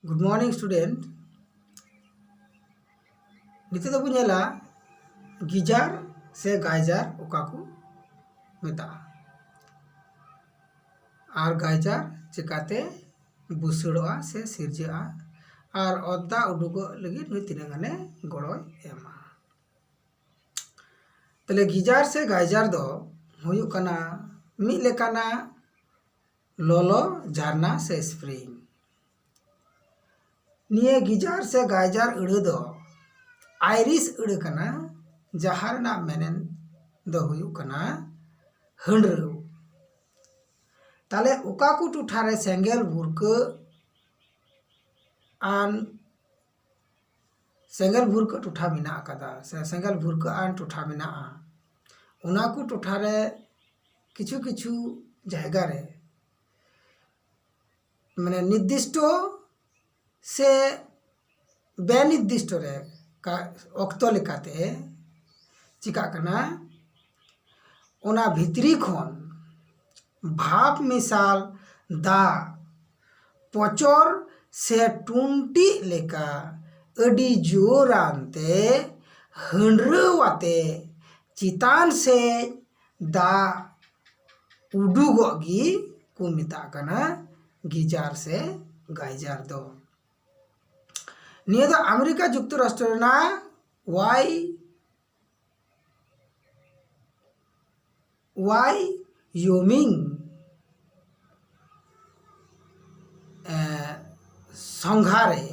Good morning student निते दो बुझेला गीजर से गाइजर ओका को मेता और गाइजर चिकाते बुसड़ोआ से सिरजा और अद्दा उडुगो लगी नुई तीना गाने गड़ोय एमा तले गीजर से गाइजर दो हुयु कना मी लेकाना लोलो झरना से स्प्रिंग निये गीजर से गाइजर उड़ दो आयरिस उड़ कना जहार ना मेनेन दो हुयु कना हंड्रु ताले उका को टुठारे सेंगेल भुरक आन सेंगेल भुरक टुठा मिना कदा से सेंगेल भुरक आन टुठा मिना उना को टुठारे किछु किछु जायगा रे माने निर्दिष्टो से बेनिर्दिष्ट रे का अक्तो लेकाते चिका कना ओना भितरी खन भाप मिसाल दा पचर से टुंटी लेका अडी जोरानते हंड्रवाते चितान से दा उडुगोगी को मिता कना गीजर से गाइजर दो निये दो अमेरिका जुक्तराष्ट्र ना वायोमिंग संघारे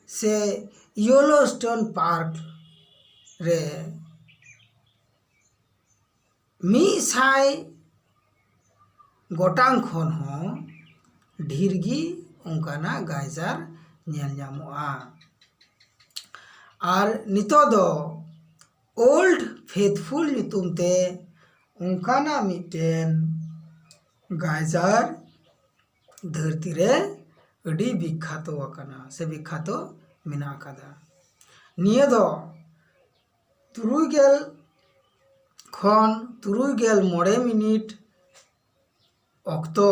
से येलोस्टोन पार्क रे मी साय गोटांग खन हो ढीरगी उनकाना गाइजर नेल ᱧᱟᱢᱚᱜᱼᱟ और नितो दो ओल्ड फेथफुल ᱧᱩᱛᱩᱢ ते उनकाना मिटेन गाइजर धरती रे अडी विख्यातो अकना से विख्यातो मिना कदा निये दो तुरुगेल खन तुरुगेल मोड़े मिनिट अक्तो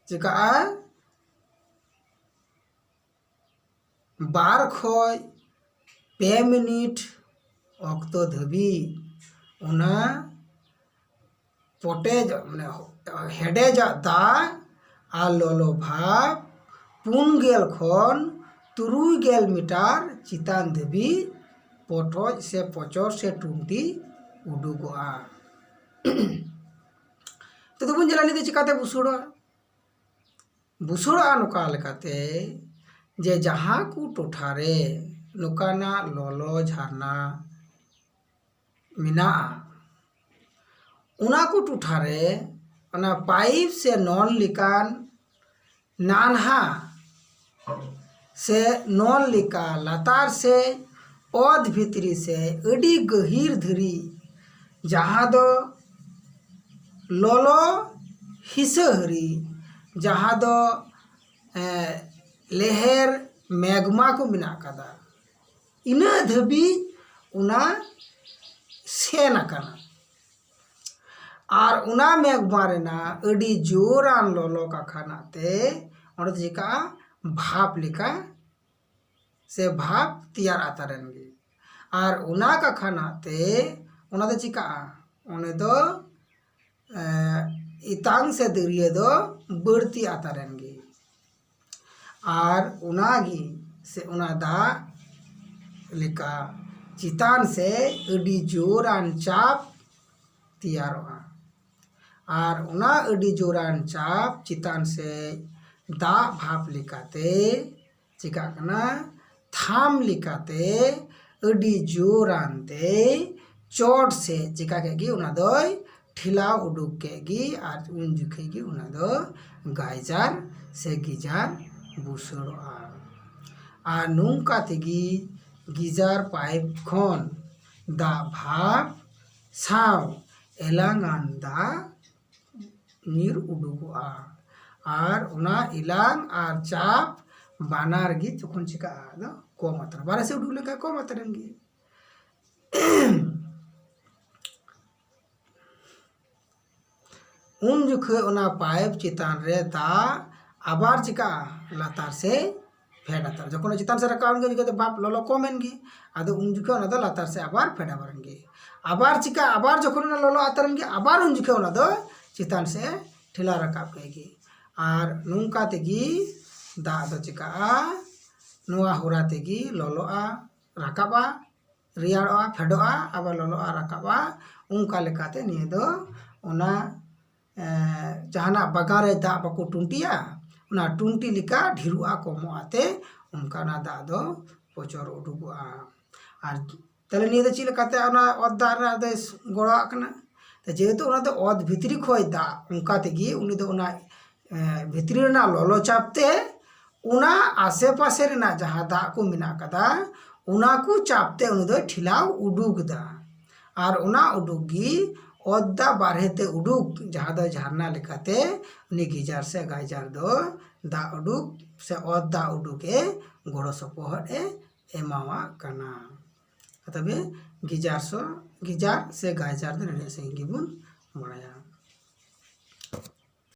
चिका बार खय पे मिनिट अक्तो धबी उना पोटेज माने हेडेज दा आ लोलो भाप 4 खन 3 मीटर चितान धबी पटोज से पचर से टुंटी उडुगोआ तो दुबुन जलानी दे चिकाते बुसुड़ा नुका लेकाते जे जहाँ को टोठारे नुकाना लोलो झरना मिना उना को टोठारे उना पाइप से नॉन लिकान नानहा से नॉन लिका लतार से ओद भितरी से अडी गहीर धरी जहाँ दो लोलो हिसहरी जहाँ दो लेहर मैग्मा को मिना कदा इना धबी उना सेन कना और उना मैग्मा रेना अडी जोरान लोलो का खानाते और जिका भाप लिका से भाप तैयार आता रहेंगे और उना का खानाते उना दे चिका उन्हें दो इतांग से दरिये दो बढ़ती आता रहेंगे और उनागी से उना दा लिका चितान से अडी जोरान चाप तैयारोगा और उना अडी जोरान चाप चितान से दा भाप लिकाते चिका कना थाम लिकाते अडी जोरान ते चोट से चिका केगी उना दोय ठिला उडुक केगी और उन जुखेगी उना दो गाइजर से गीजर बुसड़ोआ आ नुंका तेगी गीजर पाइप खन दा भाप साव एलांगान दा नीर उडुगोआ और उना इलांग और चाप बानार गी तखन चिका दो कम मात्रा बारे से उडुक लेका कम मात्रा गी उन जुखे उना पाइप चितान रे दा आबार चिका लातार से फेड आतार जखन चितान से रकाब जो भाप ललो कमेन गे आदो उन जुखे लातार से आबार फेड आबारन गे आबार चिका आबार जखन ललो आतारन गे आबार उन जुखे चितान से ठेला रकाब गे और नौका तेगी दा दो चिका नुआ हुरा तेगी ललोआ राकाबा रियाड़ोआ फेडोआ आबार ललोआ राकाबा उनका लेकाते निये दो उना जहाना बागारे दा बाको टुंटिया उना टुंटी लिका ढिरुआ कमोआते उनका ना दा दो पोचर उडुगुआ और तले निये दो ची लेकाते उना अद दा रा दो गड़ोआ कना जेहेतु उना दो अद भितरी खोय दा उनका तेगी उनी दो उना भितरी ना ललो चापते उना आसे पासे रेना जहाँ दा को मिना कदा उना को चापते उनी दो ठिलाव उडुग दा और उना उडुगी अद्दा बारहते उडुक जहाँ दो झरना लेकाते उनी गिजार से गाइजार दो दा उडुक से अद्दा उडुके गड़ो सपोहट एमावा कना तबे गिजार से गाइजार दो से गिबुन बड़ाया।